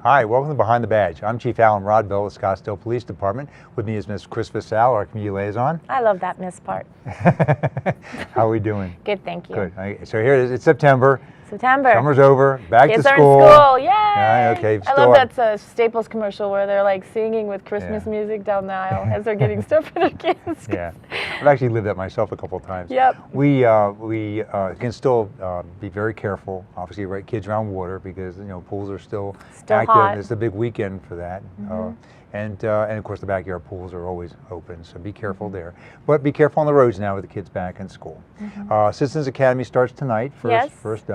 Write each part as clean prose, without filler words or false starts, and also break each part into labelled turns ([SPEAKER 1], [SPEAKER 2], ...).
[SPEAKER 1] Hi, welcome to Behind the Badge. I'm Chief Alan Rodbell of the Scottsdale Police Department. With me is Ms. Chris Vassal, our community liaison.
[SPEAKER 2] I love that miss part.
[SPEAKER 1] How are we doing?
[SPEAKER 2] Good, thank you.
[SPEAKER 1] Good. So here it is. It's September.
[SPEAKER 2] Summer's
[SPEAKER 1] over. Back
[SPEAKER 2] Kids
[SPEAKER 1] to
[SPEAKER 2] school.
[SPEAKER 1] school.
[SPEAKER 2] Are in school. Yay!
[SPEAKER 1] Yeah, okay.
[SPEAKER 2] I love that Staples commercial where they're like singing with Christmas music down the aisle as they're getting stuff for their kids.
[SPEAKER 1] Yeah, I've actually lived that myself a couple of times.
[SPEAKER 2] Yep.
[SPEAKER 1] We can still be very careful. Obviously, right, kids around water because pools are still active.
[SPEAKER 2] Hot.
[SPEAKER 1] It's a big weekend for that. And of course the backyard pools are always open, so be careful there. But be careful on the roads now with the kids back in school. Citizens Academy starts tonight, first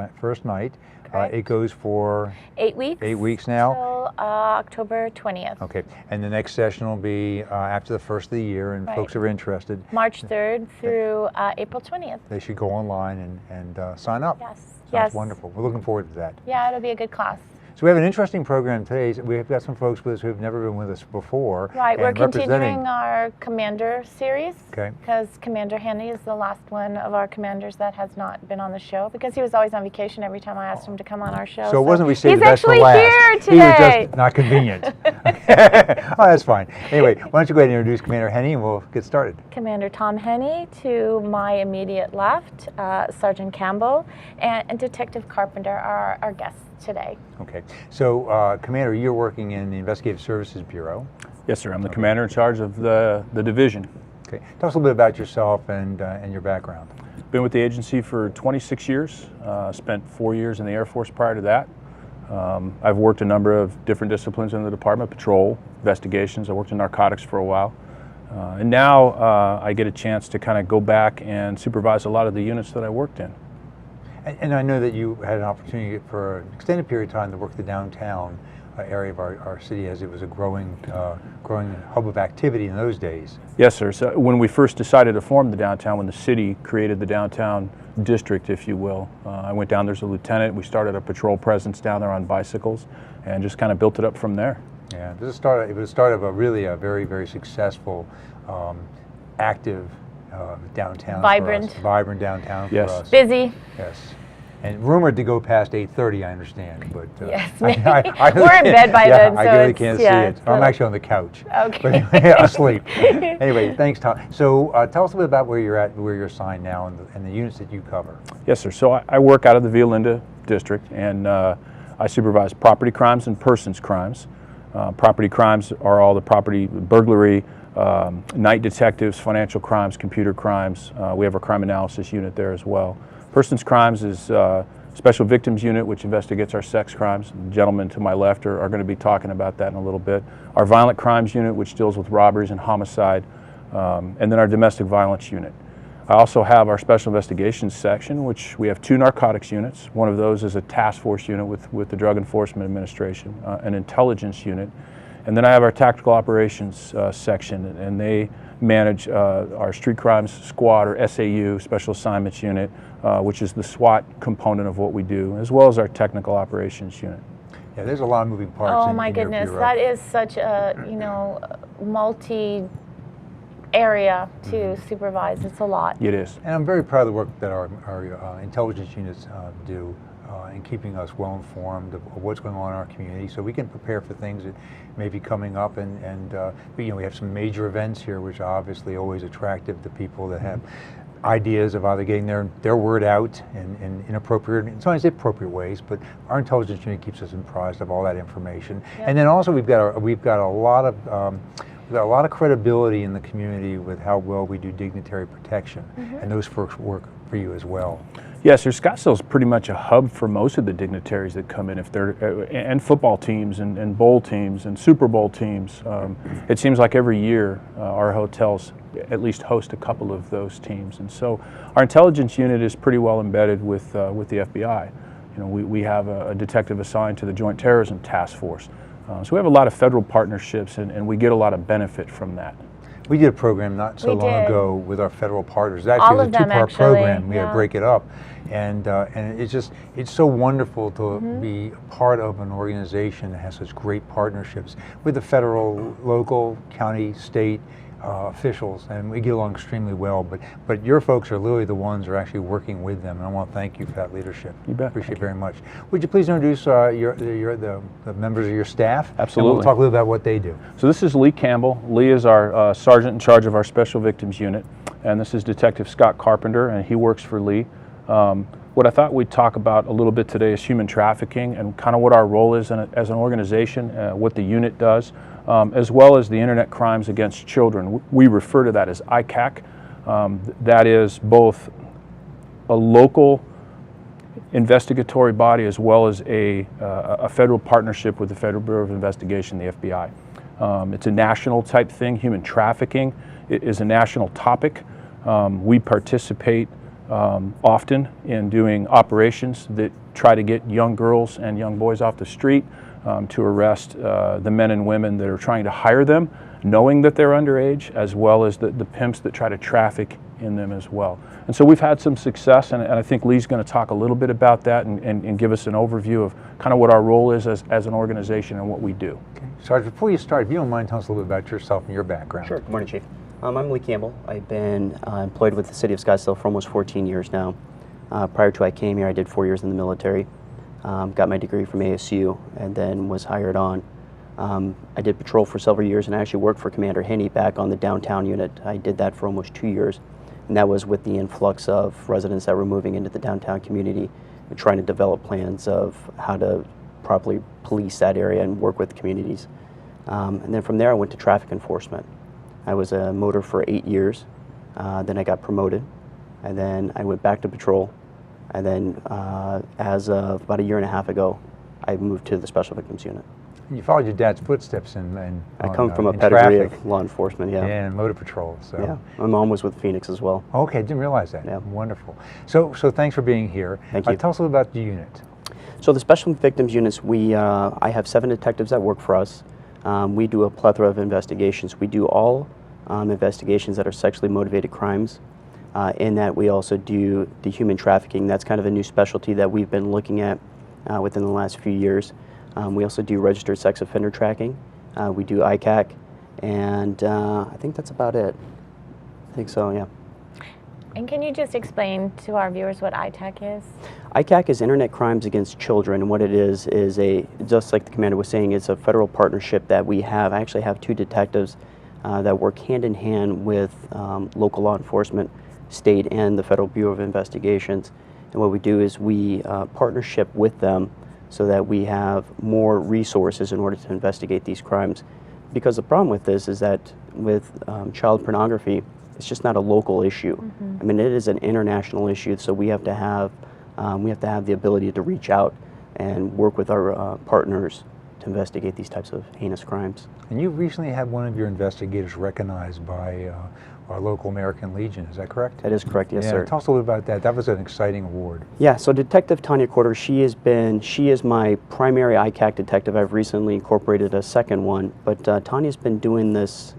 [SPEAKER 1] night. It goes for
[SPEAKER 2] 8 weeks.
[SPEAKER 1] 8 weeks now.
[SPEAKER 2] Till October 20th.
[SPEAKER 1] Okay, and the next session will be after the first of the year, and folks are interested.
[SPEAKER 2] March 3rd through April 20th.
[SPEAKER 1] They should go online and sign up.
[SPEAKER 2] Yes.
[SPEAKER 1] Sounds wonderful. We're looking forward to that.
[SPEAKER 2] Yeah, it'll be a good class.
[SPEAKER 1] So we have an interesting program today. We've got some folks with us who have never been with us before.
[SPEAKER 2] Right, we're continuing our Commander series.
[SPEAKER 1] Okay.
[SPEAKER 2] Because Commander Henny is the last one of our commanders that has not been on the show because he was always on vacation every time I asked him to come on our show.
[SPEAKER 1] So it wasn't we saved the best for
[SPEAKER 2] last.
[SPEAKER 1] last.
[SPEAKER 2] He's actually here today.
[SPEAKER 1] He was just not convenient. Oh, that's fine. Anyway, why don't you go ahead and introduce Commander Henny and we'll get started.
[SPEAKER 2] Commander Tom Henny, to my immediate left, Sergeant Campbell, and Detective Carpenter are our guests today.
[SPEAKER 1] Okay, so Commander, you're working in the Investigative Services Bureau.
[SPEAKER 3] Yes, sir. I'm the commander in charge of the division.
[SPEAKER 1] Okay, tell us a little bit about yourself and your background.
[SPEAKER 3] Been with the agency for 26 years. Spent 4 years in the Air Force prior to that. I've worked a number of different disciplines in the department: patrol, investigations. I worked in narcotics for a while, and now I get a chance to kind of go back and supervise a lot of the units that I worked in.
[SPEAKER 1] And I know that you had an opportunity for an extended period of time to work the downtown area of our city, as it was a growing hub of activity in those days.
[SPEAKER 3] Yes, sir. So when we first decided to form the downtown, when the city created the downtown district, if you will, I went down there as a lieutenant. We started a patrol presence down there on bicycles and just kind of built it up from there.
[SPEAKER 1] Yeah, it was the start of a very, very successful, active downtown.
[SPEAKER 2] Vibrant.
[SPEAKER 1] Vibrant downtown for us.
[SPEAKER 2] Busy.
[SPEAKER 1] Yes. And rumored to go past 8:30, I understand, but
[SPEAKER 2] yes,
[SPEAKER 1] we're in
[SPEAKER 2] bed by then, so
[SPEAKER 1] I really can't see it. I'm actually on the couch.
[SPEAKER 2] Okay.
[SPEAKER 1] But, asleep. Anyway, thanks, Tom. So tell us a bit about where you're at, where you're assigned now, and the units that you cover.
[SPEAKER 3] Yes, sir. So I work out of the Via Linda district, and I supervise property crimes and persons crimes. Property crimes are all the property burglary, night detectives, financial crimes, computer crimes. We have a crime analysis unit there as well. Persons crimes is Special Victims Unit, which investigates our sex crimes. The gentlemen to my left are going to be talking about that in a little bit. Our Violent Crimes Unit, which deals with robberies and homicide, and then our Domestic Violence Unit. I also have our Special Investigations section, which we have 2 narcotics units. One of those is a task force unit with the Drug Enforcement Administration, an intelligence unit. And then I have our Tactical Operations section, and they manage our Street Crimes Squad, or SAU, Special Assignments Unit, which is the SWAT component of what we do, as well as our Technical Operations Unit.
[SPEAKER 1] Yeah, there's a lot of moving parts.
[SPEAKER 2] Oh my goodness, that is such a multi area to supervise. It's a lot.
[SPEAKER 3] It is.
[SPEAKER 1] And I'm very proud of the work that our intelligence units do in keeping us well informed of what's going on in our community, so we can prepare for things that may be coming up. And we have some major events here, which are obviously always attractive to people that have ideas of either getting their word out in inappropriate, in sometimes appropriate ways, but our intelligence unit keeps us apprised of all that information. Yep. And then also we've got a lot of credibility in the community with how well we do dignitary protection, and those folks work for you as well.
[SPEAKER 3] Yes, Scottsdale is pretty much a hub for most of the dignitaries that come in, and football teams and bowl teams and Super Bowl teams. It seems like every year our hotels at least host a couple of those teams, and so our intelligence unit is pretty well embedded with the FBI. We have a detective assigned to the Joint Terrorism Task Force, so we have a lot of federal partnerships, and we get a lot it's a benefit from that.
[SPEAKER 1] We did a program not so long ago with our federal partners. Actually, it was a 2-part program. We had to break it up, and it's so wonderful to be part of an organization that has such great partnerships with the federal, local, county, state, officials, and we get along extremely well. But your folks are literally the ones who are actually working with them, and I want to thank you for that leadership.
[SPEAKER 3] You bet.
[SPEAKER 1] Appreciate it very much. Would you please introduce the members of your staff?
[SPEAKER 3] Absolutely.
[SPEAKER 1] And we'll talk a little about what they do.
[SPEAKER 3] So this is Lee Campbell. Lee is our sergeant in charge of our Special Victims Unit, and this is Detective Scott Carpenter, and he works for Lee. What I thought we'd talk about a little bit today is human trafficking and kind of what our role is as an organization, what the unit does, as well as the internet crimes against children. We refer to that as ICAC. That is both a local investigatory body as well as a federal partnership with the Federal Bureau of Investigation, the FBI. It's a national type thing. Human trafficking is a national topic. We participate often in doing operations that try to get young girls and young boys off the street, to arrest the men and women that are trying to hire them, knowing that they're underage, as well as the pimps that try to traffic in them as well. And so we've had some success, and I think Lee's going to talk a little bit about that and give us an overview of kind of what our role is as an organization and what we do.
[SPEAKER 1] Okay. Sergeant, before you start, if you don't mind, tell us a little bit about yourself and your background.
[SPEAKER 4] Sure. Good morning, Chief. I'm Lee Campbell. I've been employed with the City of Scottsdale for almost 14 years now. Prior to I came here, I did 4 years in the military, got my degree from ASU, and then was hired on. I did patrol for several years, and I actually worked for Commander Henney back on the downtown unit. I did that for almost 2 years, and that was with the influx of residents that were moving into the downtown community and trying to develop plans of how to properly police that area and work with communities. And then from there, I went to traffic enforcement. I was a motor for 8 years, then I got promoted, and then I went back to patrol, and then as of about a year and a half ago, I moved to the Special Victims Unit.
[SPEAKER 1] You followed your dad's footsteps
[SPEAKER 4] I come from a pedigree of law enforcement, yeah.
[SPEAKER 1] And motor patrol. So.
[SPEAKER 4] Yeah, my mom was with Phoenix as well.
[SPEAKER 1] Okay, didn't realize that.
[SPEAKER 4] Yeah.
[SPEAKER 1] Wonderful. So thanks for being here.
[SPEAKER 4] Thank you.
[SPEAKER 1] Tell us a little about the unit.
[SPEAKER 4] So the Special Victims Units, I have 7 detectives that work for us. We do a plethora of investigations. We do all investigations that are sexually motivated crimes. In that we also do the human trafficking. That's kind of a new specialty that we've been looking at within the last few years. We also do registered sex offender tracking. We do ICAC, and I think that's about it. I think so, yeah.
[SPEAKER 2] And can you just explain to our viewers what ITAC is?
[SPEAKER 4] ICAC is Internet Crimes Against Children, and what it is just like the commander was saying, it's a federal partnership that we have. I actually have 2 detectives that work hand in hand with local law enforcement, state and the Federal Bureau of Investigations. And what we do is we partnership with them so that we have more resources in order to investigate these crimes. Because the problem with this is that with child pornography, it's just not a local issue. Mm-hmm. I mean, it is an international issue, so we have to have the ability to reach out and work with our partners to investigate these types of heinous crimes.
[SPEAKER 1] And you recently had one of your investigators recognized by our local American Legion, is that correct?
[SPEAKER 4] That is correct, yes, sir.
[SPEAKER 1] Tell us a little about that. That was an exciting award.
[SPEAKER 4] Yeah, so Detective Tanya Corder, she is my primary ICAC detective. I've recently incorporated a second one, but Tanya's been doing these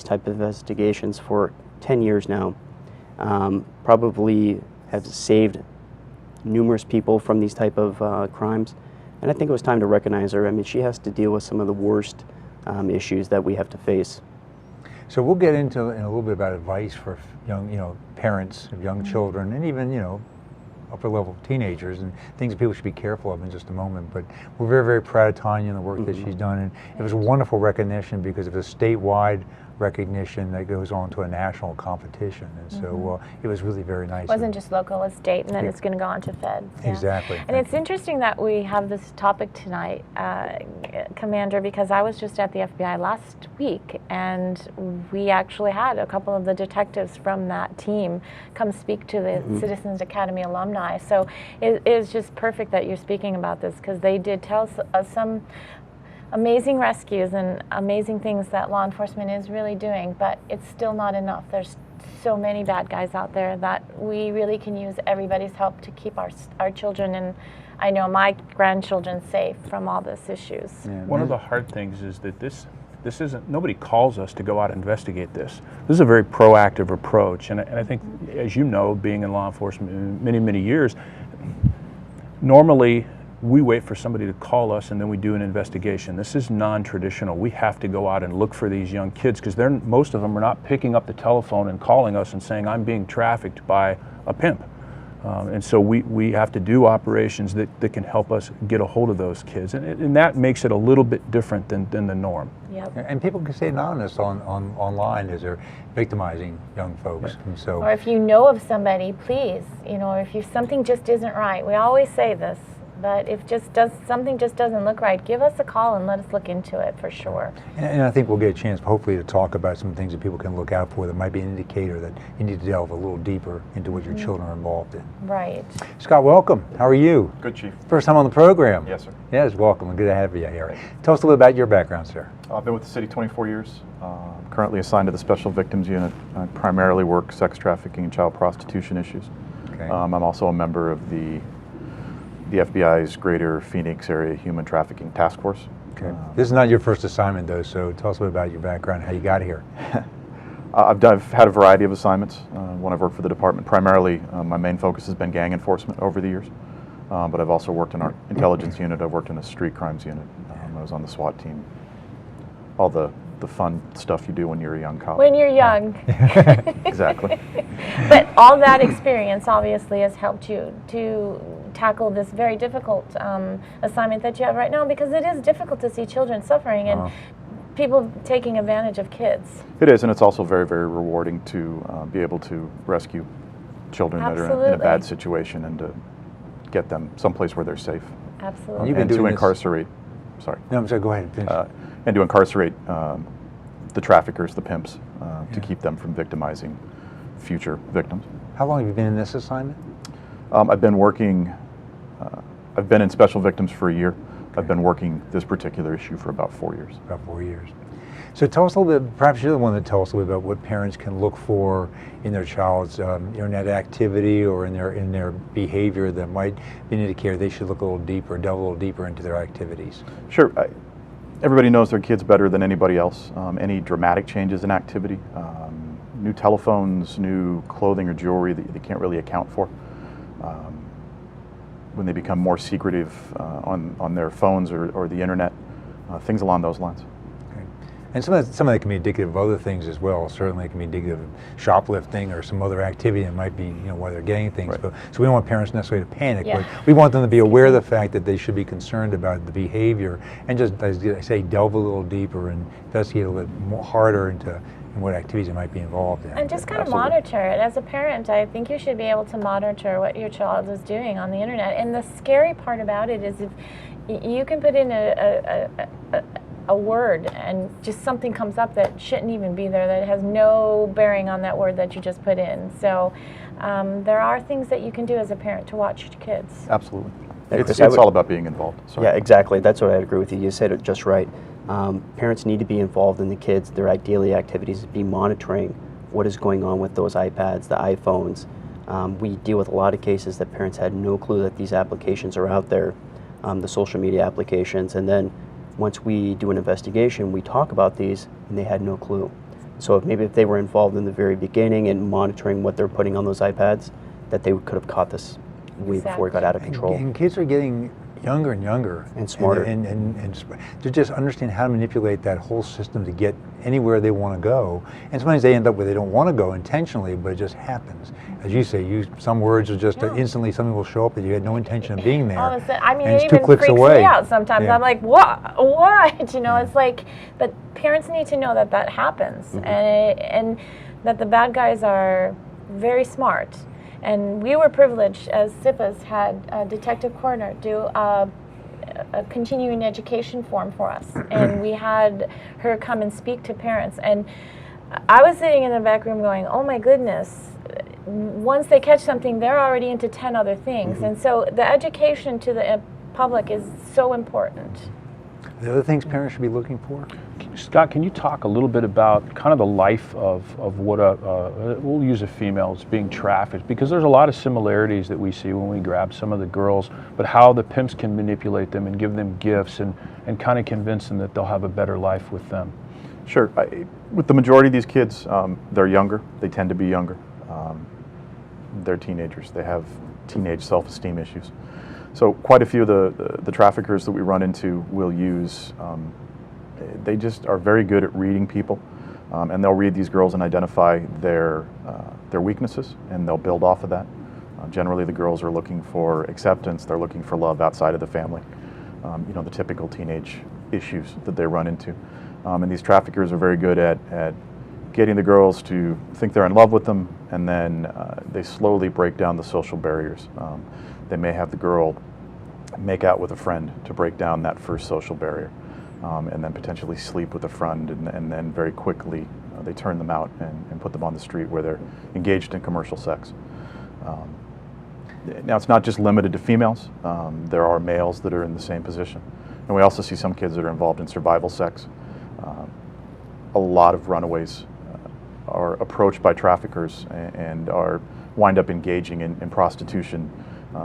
[SPEAKER 4] type of investigations for 10 years now. Probably have saved numerous people from these type of crimes, and I think it was time to recognize her. I mean, she has to deal with some of the worst issues that we have to face.
[SPEAKER 1] So we'll get into in a little bit about advice for young, parents of young children, and even, upper level teenagers, and things that people should be careful of in just a moment. But we're very, very proud of Tanya and the work that she's done, and it was a wonderful recognition because it was a statewide recognition that goes on to a national competition, and so it was really very nice.
[SPEAKER 2] It wasn't just local, it's state, and then it's going to go on to Fed. Yeah.
[SPEAKER 1] Exactly.
[SPEAKER 2] And it's interesting that we have this topic tonight, Commander, because I was just at the FBI last week, and we actually had a couple of the detectives from that team come speak to the Citizens Academy alumni. So it is just perfect that you're speaking about this, because they did tell us some amazing rescues and amazing things that law enforcement is really doing, but it's still not enough. There's so many bad guys out there that we really can use everybody's help to keep our children, and I know my grandchildren, safe from all these issues.
[SPEAKER 3] Yeah. One of the hard things is that this isn't, nobody calls us to go out and investigate this. This is a very proactive approach, and I think, as you know, being in law enforcement many, many years, normally we wait for somebody to call us and then we do an investigation. This is non-traditional. We have to go out and look for these young kids because most of them are not picking up the telephone and calling us and saying, I'm being trafficked by a pimp. And so we have to do operations that can help us get a hold of those kids. And that makes it a little bit different than the norm.
[SPEAKER 2] Yep.
[SPEAKER 1] And people can stay anonymous online as they're victimizing young folks.
[SPEAKER 3] Right.
[SPEAKER 1] And so,
[SPEAKER 2] Or if you know of somebody, please, if something just isn't right, we always say this, but if something just doesn't look right, give us a call and let us look into it for sure.
[SPEAKER 1] and I think we'll get a chance, hopefully, to talk about some things that people can look out for that might be an indicator that you need to delve a little deeper into what your children are involved in.
[SPEAKER 2] Right.
[SPEAKER 1] Scott, welcome. How are you?
[SPEAKER 5] Good, Chief.
[SPEAKER 1] First time on the program.
[SPEAKER 5] Yes, sir.
[SPEAKER 1] Yes, welcome. Good to have you here. Tell us a little about your background, sir.
[SPEAKER 5] I've been with the city 24 years. Currently assigned to the Special Victims Unit. I primarily work sex trafficking and child prostitution issues.
[SPEAKER 1] Okay.
[SPEAKER 5] I'm also a member of the FBI's Greater Phoenix Area Human Trafficking Task Force.
[SPEAKER 1] Okay. This is not your first assignment, though, so tell us a bit about your background, how you got here.
[SPEAKER 5] I've had a variety of assignments when I've worked for the department. Primarily, my main focus has been gang enforcement over the years, but I've also worked in our intelligence unit. I've worked in a street crimes unit. I was on the SWAT team. All the fun stuff you do when you're a young cop.
[SPEAKER 2] When you're young.
[SPEAKER 5] Exactly.
[SPEAKER 2] But all that experience obviously has helped you to tackle this very difficult assignment that you have right now, because it is difficult to see children suffering and people taking advantage of kids.
[SPEAKER 5] It is, and it's also very, very rewarding to be able to rescue children that are in a bad situation and to get them someplace where they're safe.
[SPEAKER 2] Absolutely.
[SPEAKER 1] You've been
[SPEAKER 5] And to
[SPEAKER 1] doing this-
[SPEAKER 5] incarcerate, sorry,
[SPEAKER 1] No, I'm sorry, go ahead. Finish.
[SPEAKER 5] and to incarcerate the traffickers, the pimps, to keep them from victimizing future victims.
[SPEAKER 1] How long have you been in this assignment?
[SPEAKER 5] I've been working, I've been in special victims for a year. I've been working this particular issue for about 4 years.
[SPEAKER 1] About 4 years. So tell us a little bit, perhaps you're the one that tells us a little bit about what parents can look for in their child's internet activity or in their behavior that might be an indicator they should look a little deeper, delve a little deeper into their activities.
[SPEAKER 5] Sure. Everybody knows their kids better than anybody else. Any dramatic changes in activity, new telephones, new clothing or jewelry that they can't really account for, when they become more secretive on their phones or the internet, things along those lines.
[SPEAKER 1] Okay. And some of that can be indicative of other things as well. Certainly it can be indicative of shoplifting or some other activity that might be, why they're getting things.
[SPEAKER 5] Right.
[SPEAKER 1] But, so we don't want parents necessarily to panic,
[SPEAKER 2] Yeah.
[SPEAKER 1] but we want them to be aware of the fact that they should be concerned about the behavior and just, as I say, delve a little deeper and investigate a little bit more harder into what activities they might be involved in.
[SPEAKER 2] And just kind of
[SPEAKER 5] Absolutely.
[SPEAKER 2] monitor it. As a parent, I think you should be able to monitor what your child is doing on the internet. And the scary part about it is if you can put in a word and just something comes up that shouldn't even be there, that has no bearing on that word that you just put in. So there are things that you can do as a parent to watch your kids.
[SPEAKER 5] Absolutely.
[SPEAKER 4] Yeah,
[SPEAKER 5] It's
[SPEAKER 4] Chris,
[SPEAKER 5] all about being involved. Sorry.
[SPEAKER 4] Yeah, exactly. That's what I agree with you. You said it just right. Parents need to be involved in the kids, their daily activities, be monitoring what is going on with those iPads, the iPhones. We deal with a lot of cases that parents had no clue that these applications are out there, the social media applications, and then once we do an investigation, we talk about these, and they had no clue. So if they were involved in the very beginning and monitoring what they're putting on those iPads, that they could have caught this way before it got out of control.
[SPEAKER 1] And kids are getting younger and younger.
[SPEAKER 4] And smarter.
[SPEAKER 1] And to just understand how to manipulate that whole system to get anywhere they want to go. And sometimes they end up where they don't want to go intentionally, but it just happens. As you say, some words are just instantly, something will show up that you had no intention of being there.
[SPEAKER 2] All of a sudden, I mean,
[SPEAKER 1] and
[SPEAKER 2] it
[SPEAKER 1] it's 2
[SPEAKER 2] even
[SPEAKER 1] clicks
[SPEAKER 2] freaks
[SPEAKER 1] away.
[SPEAKER 2] me out sometimes.
[SPEAKER 1] Yeah.
[SPEAKER 2] I'm like, what? It's like, but parents need to know that that happens, and that the bad guys are very smart. And we were privileged, as SIPAs had Detective Coroner do a continuing education form for us, and we had her come and speak to parents. And I was sitting in the back room going, oh my goodness, once they catch something, they're already into 10 other things. And so the education to the public is so important.
[SPEAKER 1] The other things parents should be looking for?
[SPEAKER 3] Scott, can you talk a little bit about kind of the life of what we'll use a female as being trafficked, because there's a lot of similarities that we see when we grab some of the girls, but how the pimps can manipulate them and give them gifts and kind of convince them that they'll have a better life with them.
[SPEAKER 5] Sure. With the majority of these kids, they're younger. They tend to be younger. They're teenagers. They have teenage self-esteem issues. So quite a few of the traffickers that we run into will use, they just are very good at reading people, and they'll read these girls and identify their weaknesses, and they'll build off of that. Generally the girls are looking for acceptance, they're looking for love outside of the family, you know, the typical teenage issues that they run into. And these traffickers are very good at getting the girls to think they're in love with them, and then they slowly break down the social barriers. They may have the girl make out with a friend to break down that first social barrier, and then potentially sleep with a friend, and then very quickly they turn them out and put them on the street where they're engaged in commercial sex. Now, it's not just limited to females. There are males that are in the same position. And we also see some kids that are involved in survival sex. A lot of runaways are approached by traffickers and wind up engaging in prostitution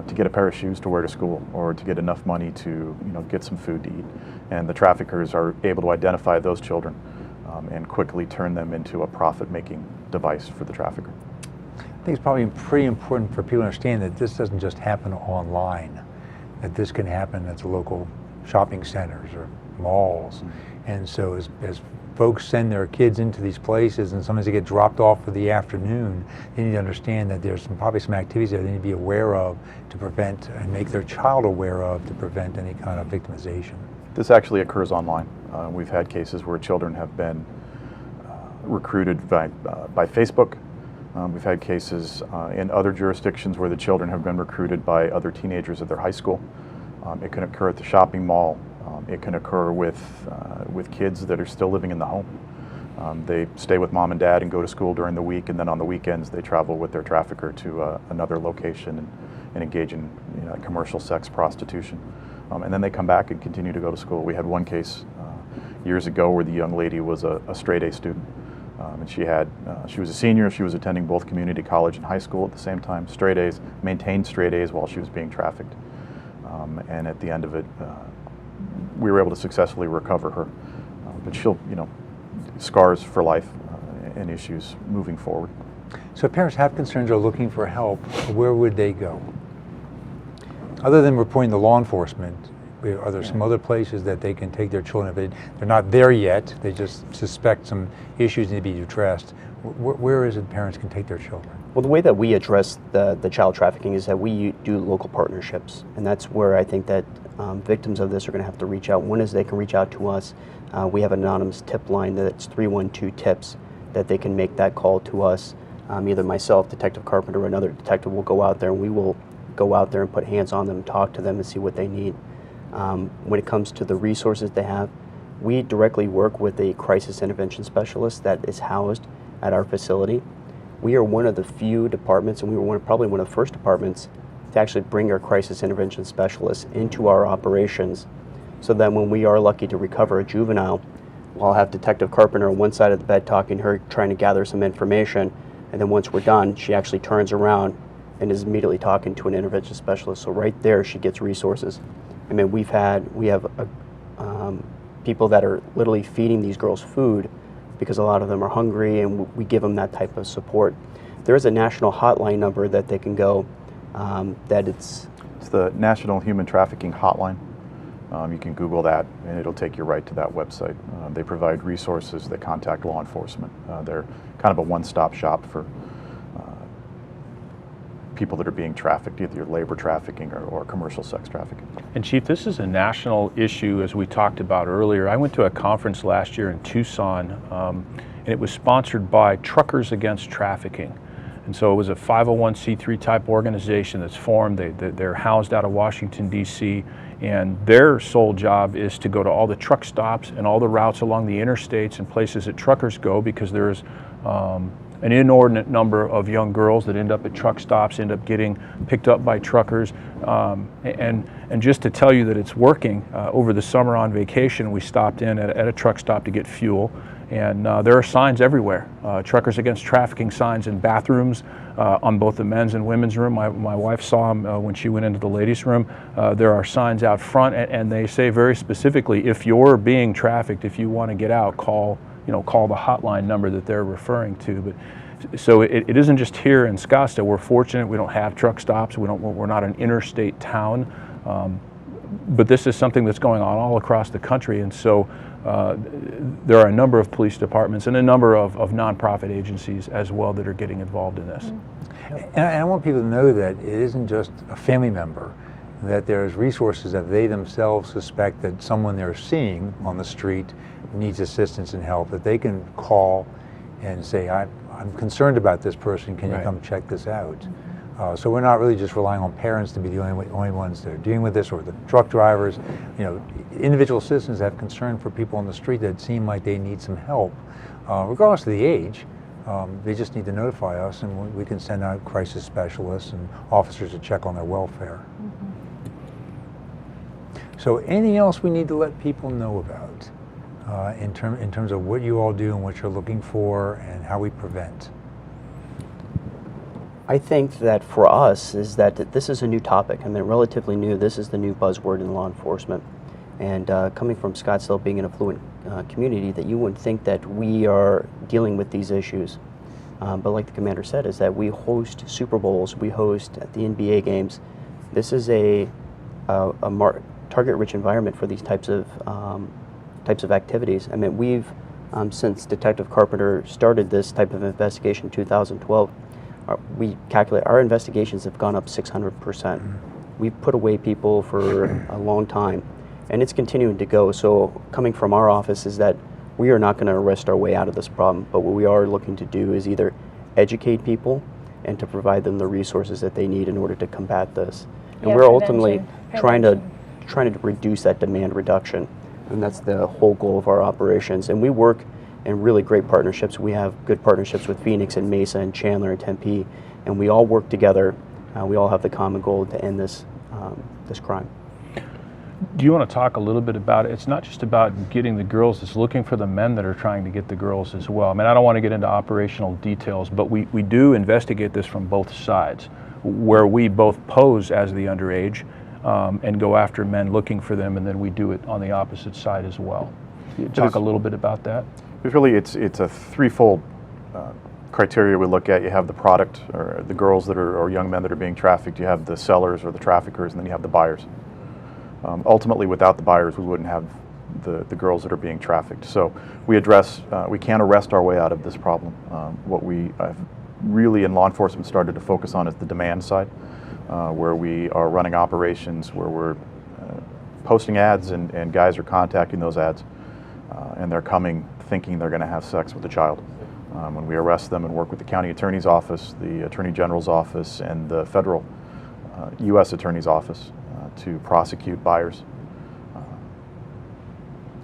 [SPEAKER 5] to get a pair of shoes to wear to school, or to get enough money to, you know, get some food to eat. And the traffickers are able to identify those children and quickly turn them into a profit-making device for the trafficker.
[SPEAKER 1] I think it's probably pretty important for people to understand that this doesn't just happen online, that this can happen at the local shopping centers or malls. Mm-hmm. And so as folks send their kids into these places and sometimes they get dropped off for the afternoon, they need to understand that there's probably some activities there they need to be aware of to prevent, and make their child aware of, to prevent any kind of victimization.
[SPEAKER 5] This actually occurs online. We've had cases where children have been recruited by Facebook. We've had cases in other jurisdictions where the children have been recruited by other teenagers at their high school. It can occur at the shopping mall. It can occur with kids that are still living in the home. They stay with mom and dad and go to school during the week, and then on the weekends they travel with their trafficker to another location and engage in, you know, commercial sex prostitution. And then they come back and continue to go to school. We had one case years ago where the young lady was a straight A student. And she was a senior. She was attending both community college and high school at the same time. Straight A's, maintained straight A's while she was being trafficked. And at the end of it, we were able to successfully recover her. But she'll, you know, scars for life and issues moving forward.
[SPEAKER 1] So if parents have concerns or are looking for help, where would they go? Other than reporting to law enforcement, are there some other places that they can take their children if they're not there yet, they just suspect some issues need to be addressed? Where is it parents can take their children?
[SPEAKER 4] Well, the way that we address the child trafficking is that we do local partnerships, and that's where I think that victims of this are going to have to reach out. One is they can reach out to us. We have an anonymous tip line that's 312-TIPS, that they can make that call to us. Either myself, Detective Carpenter, or another detective will go out there, and we will go out there and put hands on them, talk to them, and see what they need. When it comes to the resources they have, we directly work with a crisis intervention specialist that is housed at our facility. We are one of the few departments, and we were probably one of the first departments to actually bring our crisis intervention specialists into our operations, so that when we are lucky to recover a juvenile, we'll have Detective Carpenter on one side of the bed talking to her, trying to gather some information, and then once we're done, she actually turns around and is immediately talking to an intervention specialist. So right there, she gets resources. I mean, we have people that are literally feeding these girls food because a lot of them are hungry, and we give them that type of support. There is a national hotline number that they can go. It's
[SPEAKER 5] the National Human Trafficking Hotline. You can Google that, and it'll take you right to that website. They provide resources. They contact law enforcement. They're kind of a one-stop shop for people that are being trafficked, either labor trafficking or commercial sex trafficking.
[SPEAKER 3] And Chief, this is a national issue, as we talked about earlier. I went to a conference last year in Tucson, and it was sponsored by Truckers Against Trafficking. And so it was a 501c3 type organization that's formed. They're housed out of Washington, D.C., and their sole job is to go to all the truck stops and all the routes along the interstates and places that truckers go, because there's an inordinate number of young girls that end up at truck stops, end up getting picked up by truckers. And just to tell you that it's working, over the summer on vacation, we stopped in at a truck stop to get fuel. And there are signs everywhere, Truckers Against Trafficking signs in bathrooms, on both the men's and women's room. My wife saw them when she went into the ladies' room. There are signs out front, and they say very specifically, if you're being trafficked, if you want to get out, call the hotline number that they're referring to. But so it isn't just here in Scottsdale. We're fortunate we don't have truck stops. We're not an interstate town. But this is something that's going on all across the country, and so there are a number of police departments and a number of nonprofit agencies as well that are getting involved in this.
[SPEAKER 1] And I want people to know that it isn't just a family member, that there's resources that they themselves suspect that someone they're seeing on the street needs assistance and help, that they can call and say, I'm concerned about this person, can you come check this out? So we're not really just relying on parents to be the only ones that are dealing with this, or the truck drivers. You know, individual citizens have concern for people on the street that seem like they need some help, regardless of the age. They just need to notify us, and we can send out crisis specialists and officers to check on their welfare. So anything else we need to let people know about in terms of what you all do and what you're looking for and how we prevent?
[SPEAKER 4] I think that for us is that this is a new topic. I mean, relatively new. This is the new buzzword in law enforcement. And coming from Scottsdale, being an affluent community, that you wouldn't think that we are dealing with these issues. But like the commander said, is that we host Super Bowls, we host the NBA games. This is a target-rich environment for these types of activities. I mean, we've since Detective Carpenter started this type of investigation in 2012. We calculate our investigations have gone up 600%. We've put away people for a long time, and it's continuing to go. So coming from our office is that we are not going to arrest our way out of this problem, but what we are looking to do is either educate people and to provide them the resources that they need in order to combat this. And we're ultimately trying to reduce that demand reduction, and that's the whole goal of our operations. And we work in really great partnerships. We have good partnerships with Phoenix and Mesa and Chandler and Tempe, and we all work together. We all have the common goal to end this crime.
[SPEAKER 3] Do you want to talk a little bit about it? It's not just about getting the girls, it's looking for the men that are trying to get the girls as well. I mean, I don't want to get into operational details, but we do investigate this from both sides, where we both pose as the underage and go after men looking for them, and then we do it on the opposite side as well. Talk a little bit about that.
[SPEAKER 5] It's a threefold criteria we look at. You have the product, or the girls that are, or young men that are being trafficked. You have the sellers or the traffickers, and then you have the buyers. Ultimately, without the buyers, we wouldn't have the girls that are being trafficked. So we can't arrest our way out of this problem. What we really in law enforcement started to focus on is the demand side, where we are running operations where we're posting ads, and guys are contacting those ads, and they're coming thinking they're going to have sex with a child. When we arrest them and work with the county attorney's office, the attorney general's office, and the federal U.S. attorney's office to prosecute buyers.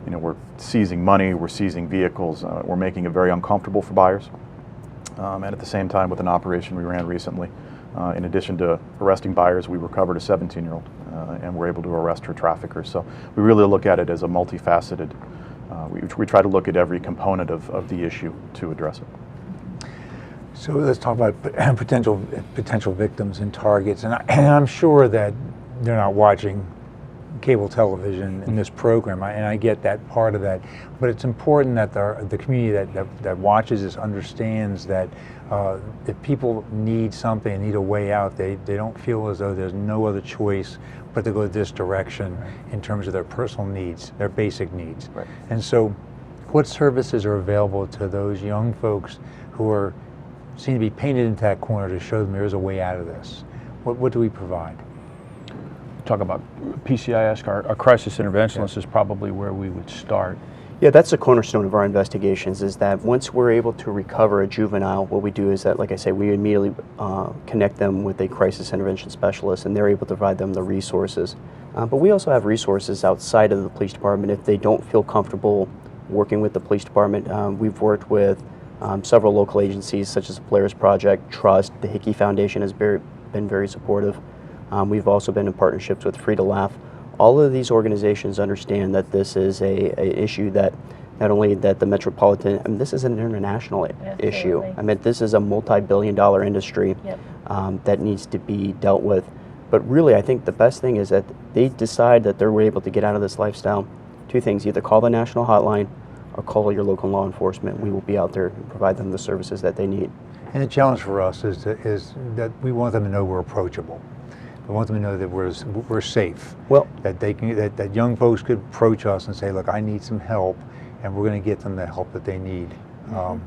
[SPEAKER 5] We're seizing money, we're seizing vehicles, we're making it very uncomfortable for buyers. And at the same time, with an operation we ran recently, in addition to arresting buyers, we recovered a 17-year-old and were able to arrest her traffickers. So we really look at it as a multifaceted. We try to look at every component of the issue to address it.
[SPEAKER 1] So let's talk about potential victims and targets. And I'm sure that they're not watching cable television in this program, and I get that part of that. But it's important that the community that watches this understands that if people need something, need a way out, they don't feel as though there's no other choice but to go this direction in terms of their personal needs, their basic needs.
[SPEAKER 5] Right.
[SPEAKER 1] And so what services are available to those young folks who seem to be painted into that corner to show them there is a way out of this? What do we provide?
[SPEAKER 3] Talk about PCIS, our crisis interventionist is probably where we would start.
[SPEAKER 4] Yeah, that's the cornerstone of our investigations, is that once we're able to recover a juvenile, what we do is that, like I say, we immediately connect them with a crisis intervention specialist, and they're able to provide them the resources. But we also have resources outside of the police department if they don't feel comfortable working with the police department. We've worked with several local agencies such as the Polaris Project, Trust, the Hickey Foundation has been very supportive. We've also been in partnerships with Free to Laugh. All of these organizations understand that this is a issue that not only that the metropolitan, I mean, this is an international issue. I mean, this is a multi-billion-dollar industry that needs to be dealt with. But really, I think the best thing is that they decide that they're able to get out of this lifestyle. Two things: either call the national hotline or call your local law enforcement. We will be out there and provide them the services that they need.
[SPEAKER 1] And the challenge for us is that we want them to know we're approachable. We want them to know that we're safe.
[SPEAKER 4] Well,
[SPEAKER 1] That they can that young folks could approach us and say, look, I need some help, and we're going to get them the help that they need.
[SPEAKER 2] Tell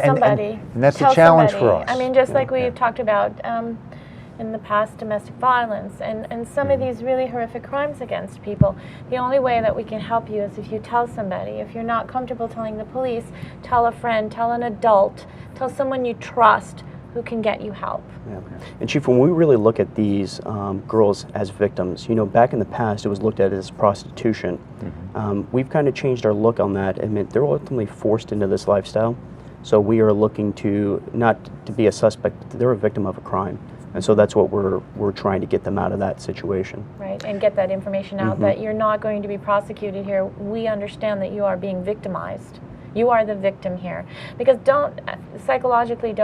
[SPEAKER 2] somebody.
[SPEAKER 1] And that's
[SPEAKER 2] Tell
[SPEAKER 1] the challenge
[SPEAKER 2] somebody.
[SPEAKER 1] for us.
[SPEAKER 2] I mean, just like
[SPEAKER 1] Yeah.
[SPEAKER 2] we've talked about in the past, domestic violence and some of these really horrific crimes against people. The only way that we can help you is if you tell somebody. If you're not comfortable telling the police, tell a friend, tell an adult, tell someone you trust who can get you help.
[SPEAKER 4] yeah. And Chief, when we really look at these girls as victims, you know, back in the past it was looked at as prostitution. We've kind of changed our look on that. I mean, they're ultimately forced into this lifestyle. So we are looking to not to be a suspect, but they're a victim of a crime. And so that's what we're trying to get them out of that situation.
[SPEAKER 2] Right, and get that information out that you're not going to be prosecuted here. We understand that you are being victimized. You are the victim here. Because psychologically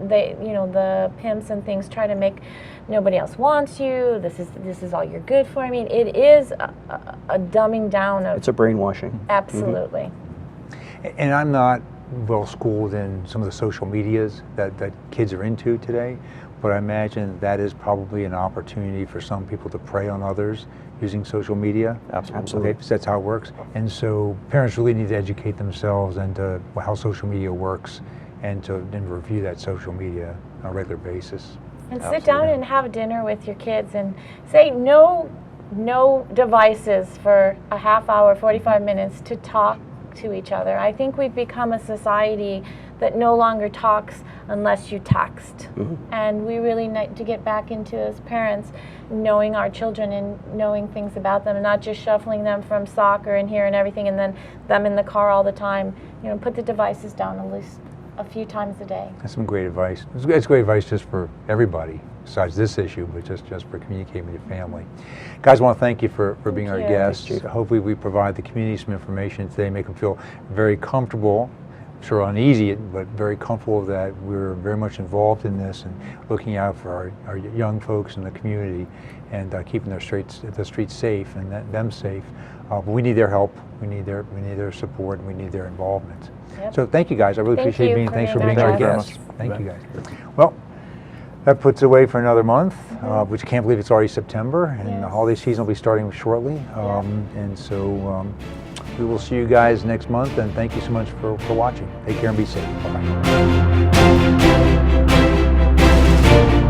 [SPEAKER 2] they, you know, the pimps and things try to make nobody else wants you. This is all you're good for. I mean, it is a dumbing down of.
[SPEAKER 4] It's a brainwashing.
[SPEAKER 2] Absolutely.
[SPEAKER 1] And I'm not well schooled in some of the social medias that kids are into today, but I imagine that is probably an opportunity for some people to prey on others using social media.
[SPEAKER 4] Absolutely.
[SPEAKER 1] Okay, so that's how it works. And so parents really need to educate themselves into how social media works and to then review that social media on a regular basis.
[SPEAKER 2] And sit down and have dinner with your kids and say no devices for a half hour, 45 minutes to talk to each other. I think we've become a society that no longer talks unless you text. And we really need to get back into, as parents, knowing our children and knowing things about them and not just shuffling them from soccer and here and everything and then them in the car all the time. You know, put the devices down at least a few times a day.
[SPEAKER 1] That's some great advice. It's great advice just for everybody, besides this issue, but just for communicating with your family. Guys, I want to thank you for being our
[SPEAKER 2] you.
[SPEAKER 1] guests. Hopefully we provide the community some information today, make them feel very comfortable, sure uneasy, but very comfortable that we're very much involved in this and looking out for our young folks in the community and keeping the streets safe and them safe. But we need their help, we need their support, and we need their involvement.
[SPEAKER 2] Yep.
[SPEAKER 1] So thank you guys. I really appreciate being. Thanks for being
[SPEAKER 2] our
[SPEAKER 1] our
[SPEAKER 2] guests.
[SPEAKER 1] guests. Thank you guys. Well, that puts away for another month, which I can't believe it's already September, and the holiday season will be starting shortly. And so we will see you guys next month, and thank you so much for watching. Take care and be safe. Bye-bye.